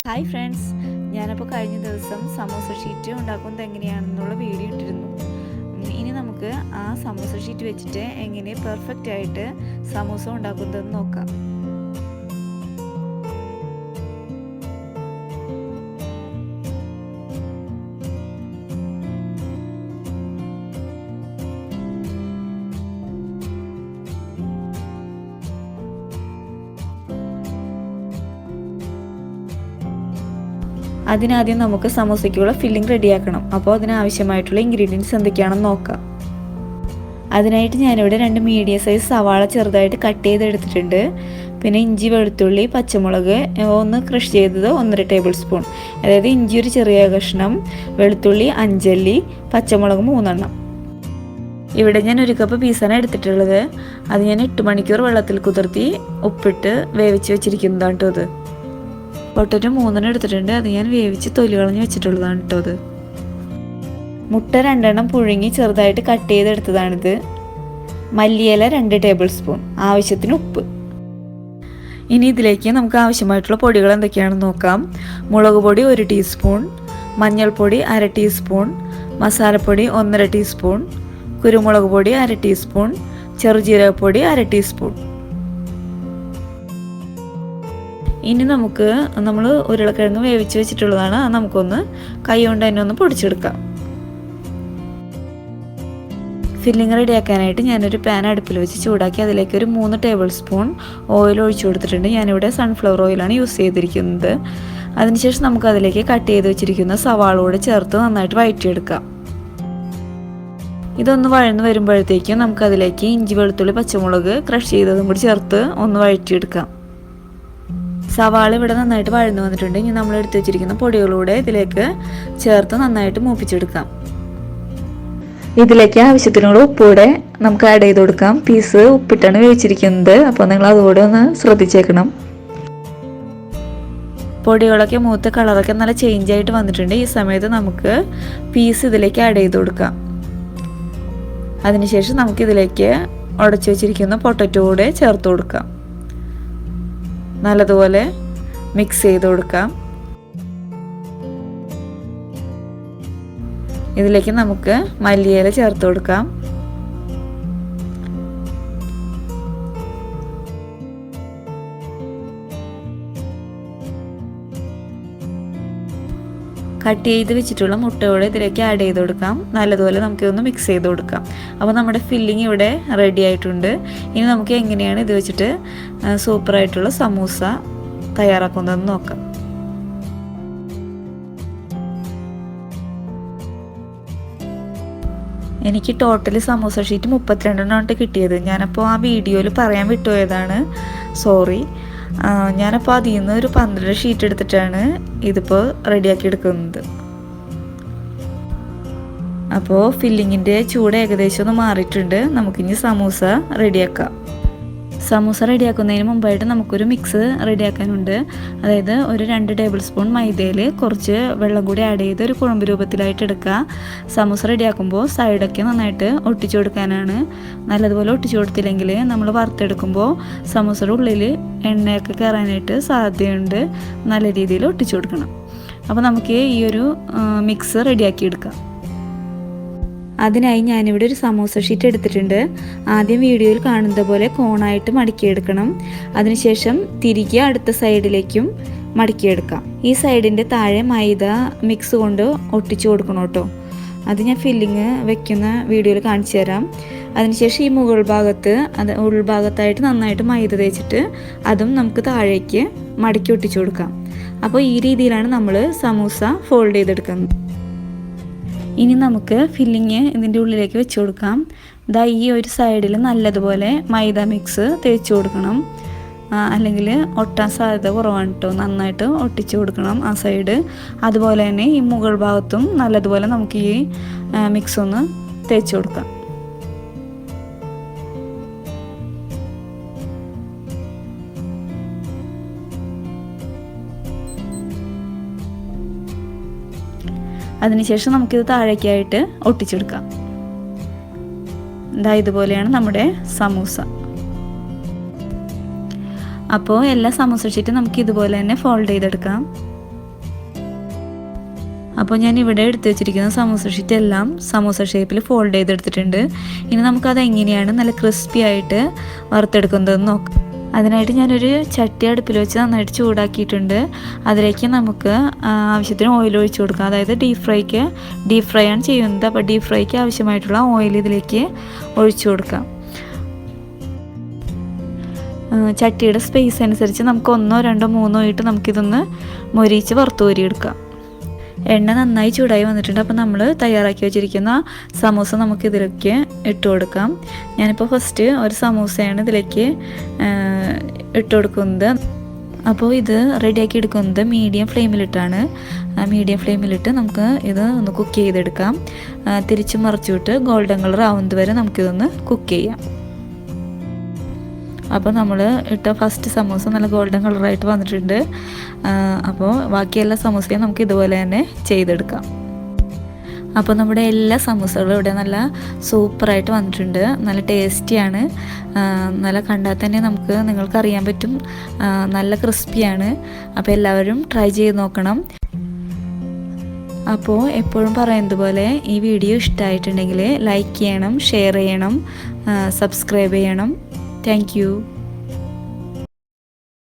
Hi friends, ഞാനപ്പോൾ കഴിഞ്ഞ ദിവസം സമോസ ഷീറ്റ് ഉണ്ടാക്കുന്നത് എങ്ങനെയാണെന്നുള്ള വീഡിയോ ഇട്ടിരുന്നു. ഇനി നമുക്ക് ആ സമോസ ഷീറ്റ് വെച്ചിട്ട് എങ്ങനെ പെർഫെക്റ്റ് ആയിട്ട് സമോസ ഉണ്ടാക്കുന്നതെന്ന് നോക്കാം. അതിനാദ്യം നമുക്ക് സമോസയ്ക്കുള്ള ഫില്ലിംഗ് റെഡിയാക്കണം. അപ്പോൾ അതിനാവശ്യമായിട്ടുള്ള ഇൻഗ്രീഡിയൻസ് എന്തൊക്കെയാണെന്ന് നോക്കാം. അതിനായിട്ട് ഞാനിവിടെ 2 മീഡിയം സൈസ് സവാള ചെറുതായിട്ട് കട്ട് ചെയ്തെടുത്തിട്ടുണ്ട്. പിന്നെ ഇഞ്ചി, വെളുത്തുള്ളി, പച്ചമുളക് ഒന്ന് ക്രഷ് ചെയ്തത് 1.5 ടേബിൾ സ്പൂൺ. അതായത് ഇഞ്ചി ഒരു ചെറിയ കഷ്ണം, വെളുത്തുള്ളി 5 അല്ലി, പച്ചമുളക് 3 എണ്ണം. ഇവിടെ ഞാൻ 1 കപ്പ് പീസാണ് എടുത്തിട്ടുള്ളത്. അത് ഞാൻ 8 മണിക്കൂർ വെള്ളത്തിൽ കുതിർത്തി ഉപ്പിട്ട് വേവിച്ച് വെച്ചിരിക്കുന്നതാണ് കേട്ടോ. അത് പൊട്ടറ്റോ 3 എടുത്തിട്ടുണ്ട്. അത് ഞാൻ വേവിച്ച് തൊലി കളഞ്ഞ് വെച്ചിട്ടുള്ളതാണ് കേട്ടോ. അത് മുട്ട 2 എണ്ണം പുഴുങ്ങി ചെറുതായിട്ട് കട്ട് ചെയ്തെടുത്തതാണിത്. മല്ലിയില 2 ടേബിൾ സ്പൂൺ, ആവശ്യത്തിന് ഉപ്പ്. ഇനി ഇതിലേക്ക് നമുക്ക് ആവശ്യമായിട്ടുള്ള പൊടികൾ എന്തൊക്കെയാണെന്ന് നോക്കാം. മുളക് പൊടി 1 ടീസ്പൂൺ, മഞ്ഞൾപ്പൊടി 1/2 ടീസ്പൂൺ, മസാലപ്പൊടി 1.5 ടീസ്പൂൺ, കുരുമുളക് പൊടി 1/2 ടീസ്പൂൺ, ചെറുജീരകപ്പൊടി 1/2 ടീസ്പൂൺ. ഇനി നമ്മൾ ഉരുളക്കിഴങ്ങ് വേവിച്ച് വെച്ചിട്ടുള്ളതാണ്. അത് നമുക്കൊന്ന് കൈ കൊണ്ട് തന്നെ ഒന്ന് പൊടിച്ചെടുക്കാം. ഫില്ലിങ് റെഡിയാക്കാനായിട്ട് ഞാനൊരു പാൻ അടുപ്പിൽ വെച്ച് ചൂടാക്കി അതിലേക്ക് ഒരു 3 ടേബിൾ സ്പൂൺ ഓയിൽ ഒഴിച്ചു കൊടുത്തിട്ടുണ്ട്. ഞാനിവിടെ സൺഫ്ലവർ ഓയിലാണ് യൂസ് ചെയ്തിരിക്കുന്നത്. അതിനുശേഷം നമുക്ക് അതിലേക്ക് കട്ട് ചെയ്ത് വെച്ചിരിക്കുന്ന സവാളയോട് ചേർത്ത് നന്നായിട്ട് വഴറ്റിയെടുക്കാം. ഇതൊന്ന് വഴന്ന് വരുമ്പോഴത്തേക്കും നമുക്കതിലേക്ക് ഇഞ്ചി, വെളുത്തുള്ളി, പച്ചമുളക് ക്രഷ് ചെയ്തതും കൂടി ചേർത്ത് ഒന്ന് വഴറ്റിയെടുക്കാം. സവാള ഇവിടെ നന്നായിട്ട് വഴന്നു വന്നിട്ടുണ്ട്. ഇനി നമ്മൾ എടുത്തു വെച്ചിരിക്കുന്ന പൊടികളൂടെ ഇതിലേക്ക് ചേർത്ത് നന്നായിട്ട് മൂപ്പിച്ചെടുക്കാം. ഇതിലേക്ക് ആവശ്യത്തിനുള്ള ഉപ്പൂടെ നമുക്ക് ആഡ് ചെയ്ത് കൊടുക്കാം. പീസ് ഉപ്പിട്ടാണ് വേവിച്ചിരിക്കുന്നത്. അപ്പോൾ നിങ്ങൾ അതുകൂടെ ഒന്ന് ശ്രദ്ധിച്ചേക്കണം. പൊടികളൊക്കെ മൂത്ത കളറൊക്കെ നല്ല ചേഞ്ച് ആയിട്ട് വന്നിട്ടുണ്ട്. ഈ സമയത്ത് നമുക്ക് പീസ് ഇതിലേക്ക് ആഡ് ചെയ്ത് കൊടുക്കാം. അതിനുശേഷം നമുക്കിതിലേക്ക് ഉടച്ചു വെച്ചിരിക്കുന്ന പൊട്ടറ്റോ കൂടെ ചേർത്ത് കൊടുക്കാം. നല്ലതുപോലെ മിക്സ് ചെയ്ത് കൊടുക്കാം. ഇതിലേക്ക് നമുക്ക് മല്ലിയില ചേർത്ത് കൊടുക്കാം. കട്ട് ചെയ്ത് വെച്ചിട്ടുള്ള മുട്ടയോടെ ഇതിലേക്ക് ആഡ് ചെയ്ത് കൊടുക്കാം. നല്ലതുപോലെ നമുക്കിതൊന്ന് മിക്സ് ചെയ്ത് കൊടുക്കാം. അപ്പോൾ നമ്മുടെ ഫില്ലിങ് ഇവിടെ റെഡി ആയിട്ടുണ്ട്. ഇനി നമുക്ക് എങ്ങനെയാണ് ഇത് വെച്ചിട്ട് സൂപ്പറായിട്ടുള്ള സമൂസ തയ്യാറാക്കുന്നതെന്ന് നോക്കാം. എനിക്ക് ടോട്ടൽ സമൂസ ഷീറ്റ് 32 എണ്ണമാണ് കിട്ടിയത്. ഞാനപ്പോൾ ആ വീഡിയോയിൽ പറയാൻ വിട്ടുപോയതാണ്, സോറി. ഞാനപ്പോൾ അതിൽ നിന്ന് ഒരു 12 ഷീറ്റ് എടുത്തിട്ടാണ് ഇതിപ്പോൾ റെഡിയാക്കി എടുക്കുന്നത്. അപ്പോൾ ഫില്ലിങ്ങിൻ്റെ ചൂട് ഏകദേശം ഒന്ന് മാറിയിട്ടുണ്ട്. നമുക്കിനി സമൂസ റെഡിയാക്കാം. സമൂസ റെഡിയാക്കുന്നതിന് മുമ്പായിട്ട് നമുക്കൊരു മിക്സ് റെഡിയാക്കാനുണ്ട്. അതായത് ഒരു 2 ടേബിൾ സ്പൂൺ മൈദയിൽ കുറച്ച് വെള്ളം കൂടി ആഡ് ചെയ്ത് ഒരു കുഴമ്പ് രൂപത്തിലായിട്ട് എടുക്കുക. സമൂസ റെഡിയാക്കുമ്പോൾ സൈഡൊക്കെ നന്നായിട്ട് ഒട്ടിച്ചു കൊടുക്കാനാണ്. നല്ലതുപോലെ ഒട്ടിച്ചു കൊടുത്തില്ലെങ്കിൽ നമ്മൾ വറുത്തെടുക്കുമ്പോൾ സമൂസയുടെ ഉള്ളിൽ എണ്ണയൊക്കെ കയറാനായിട്ട് സാധ്യതയുണ്ട്. നല്ല രീതിയിൽ ഒട്ടിച്ചു കൊടുക്കണം. അപ്പോൾ നമുക്ക് ഈ ഒരു മിക്സ് റെഡിയാക്കി എടുക്കാം. അതിനായി ഞാനിവിടെ ഒരു സമൂസ ഷീറ്റ് എടുത്തിട്ടുണ്ട്. ആദ്യം വീഡിയോയിൽ കാണുന്നത് പോലെ കോണായിട്ട് മടക്കിയെടുക്കണം. അതിനുശേഷം തിരികെ അടുത്ത സൈഡിലേക്കും മടക്കിയെടുക്കാം. ഈ സൈഡിൻ്റെ താഴെ മൈദ മിക്സ് കൊണ്ട് ഒട്ടിച്ചു കൊടുക്കണം കേട്ടോ. അത് ഞാൻ ഫില്ലിങ് വെക്കുന്ന വീഡിയോയിൽ കാണിച്ചു തരാം. അതിനുശേഷം ഈ മുകൾ ഭാഗത്ത് ഉൾഭാഗത്തായിട്ട് നന്നായിട്ട് മൈദ തേച്ചിട്ട് അതും നമുക്ക് താഴേക്ക് മടക്കി ഒട്ടിച്ചു കൊടുക്കാം. അപ്പോൾ ഈ രീതിയിലാണ് നമ്മൾ സമൂസ ഫോൾഡ് ചെയ്തെടുക്കുന്നത്. ഇനി നമുക്ക് ഫില്ലിങ് ഇതിൻ്റെ ഉള്ളിലേക്ക് വെച്ച് കൊടുക്കാം. ഇതാ ഈ ഒരു സൈഡിൽ നല്ലതുപോലെ മൈദ മിക്സ് തേച്ച് കൊടുക്കണം. അല്ലെങ്കിൽ ഒട്ടാൻ സാധ്യത കുറവാണ് കേട്ടോ. നന്നായിട്ട് ഒട്ടിച്ചു കൊടുക്കണം ആ സൈഡ്. അതുപോലെ തന്നെ ഈ മുകൾ ഭാഗത്തും നല്ലതുപോലെ നമുക്ക് ഈ മിക്സ് ഒന്ന് തേച്ച് കൊടുക്കാം. അതിനുശേഷം നമുക്കിത് താഴേക്കായിട്ട് ഒട്ടിച്ചെടുക്കാം. ഇതുപോലെയാണ് നമ്മുടെ സമൂസ. അപ്പോൾ എല്ലാ സമൂസ ഷീറ്റും നമുക്ക് ഇതുപോലെ തന്നെ ഫോൾഡ് ചെയ്തെടുക്കാം. അപ്പോൾ ഞാൻ ഇവിടെ എടുത്തു വെച്ചിരിക്കുന്ന സമൂസ ഷീറ്റ് എല്ലാം സമൂസ ഷേപ്പിൽ ഫോൾഡ് ചെയ്തെടുത്തിട്ടുണ്ട്. ഇനി നമുക്കത് എങ്ങനെയാണ് നല്ല ക്രിസ്പി ആയിട്ട് വറുത്തെടുക്കുന്നതെന്ന് നോക്കാം. അതിനായിട്ട് ഞാനൊരു ചട്ടി അടുപ്പിൽ വെച്ച് നന്നായിട്ട് ചൂടാക്കിയിട്ടുണ്ട്. അതിലേക്ക് നമുക്ക് ആവശ്യത്തിന് ഓയിൽ ഒഴിച്ചു കൊടുക്കാം. അതായത് ഡീപ് ഫ്രൈ ആണ് ചെയ്യുന്നത്. അപ്പോൾ ഡീപ് ഫ്രൈക്ക് ആവശ്യമായിട്ടുള്ള ഓയിൽ ഇതിലേക്ക് ഒഴിച്ചു കൊടുക്കാം. ചട്ടിയുടെ സ്പേസ് അനുസരിച്ച് നമുക്ക് 1, 2, 3 ആയിട്ട് നമുക്കിതൊന്ന് മൊരിച്ച് വറുത്ത് കോരിയെടുക്കാം. എണ്ണ നന്നായി ചൂടായി വന്നിട്ടുണ്ട്. അപ്പോൾ നമ്മൾ തയ്യാറാക്കി വെച്ചിരിക്കുന്ന സമൂസ നമുക്കിതിലേക്ക് ഇട്ട് കൊടുക്കാം. ഞാനിപ്പോൾ ഫസ്റ്റ് ഒരു സമൂസയാണ് ഇതിലേക്ക് ഇട്ട് കൊടുക്കുന്നത്. അപ്പോൾ ഇത് റെഡിയാക്കി എടുക്കുന്നത് മീഡിയം ഫ്ലെയിമിലിട്ടാണ്. മീഡിയം ഫ്ലെയിമിലിട്ട് നമുക്ക് ഇത് ഒന്ന് കുക്ക് ചെയ്തെടുക്കാം. തിരിച്ച് മറിച്ചിട്ട് ഗോൾഡൻ കളർ ആവുന്നത് വരെ നമുക്കിതൊന്ന് കുക്ക് ചെയ്യാം. അപ്പോൾ നമ്മൾ ഇട്ട ഫസ്റ്റ് സമൂസ നല്ല ഗോൾഡൻ കളറായിട്ട് വന്നിട്ടുണ്ട്. അപ്പോൾ ബാക്കിയെല്ലാ സമൂസയും നമുക്ക് ഇതുപോലെ തന്നെ ചെയ്തെടുക്കാം. അപ്പോൾ നമ്മുടെ എല്ലാ സമൂസകളും ഇവിടെ നല്ല സൂപ്പറായിട്ട് വന്നിട്ടുണ്ട്. നല്ല ടേസ്റ്റിയാണ്. നല്ല കണ്ടാൽ തന്നെ നിങ്ങൾക്കറിയാൻ പറ്റും നല്ല ക്രിസ്പിയാണ്. അപ്പോൾ എല്ലാവരും ട്രൈ ചെയ്ത് നോക്കണം. അപ്പോൾ എപ്പോഴും പറയുന്നത് പോലെ ഈ വീഡിയോ ഇഷ്ടമായിട്ടുണ്ടെങ്കിൽ ലൈക്ക് ചെയ്യണം, ഷെയർ ചെയ്യണം, സബ്സ്ക്രൈബ് ചെയ്യണം. Thank you.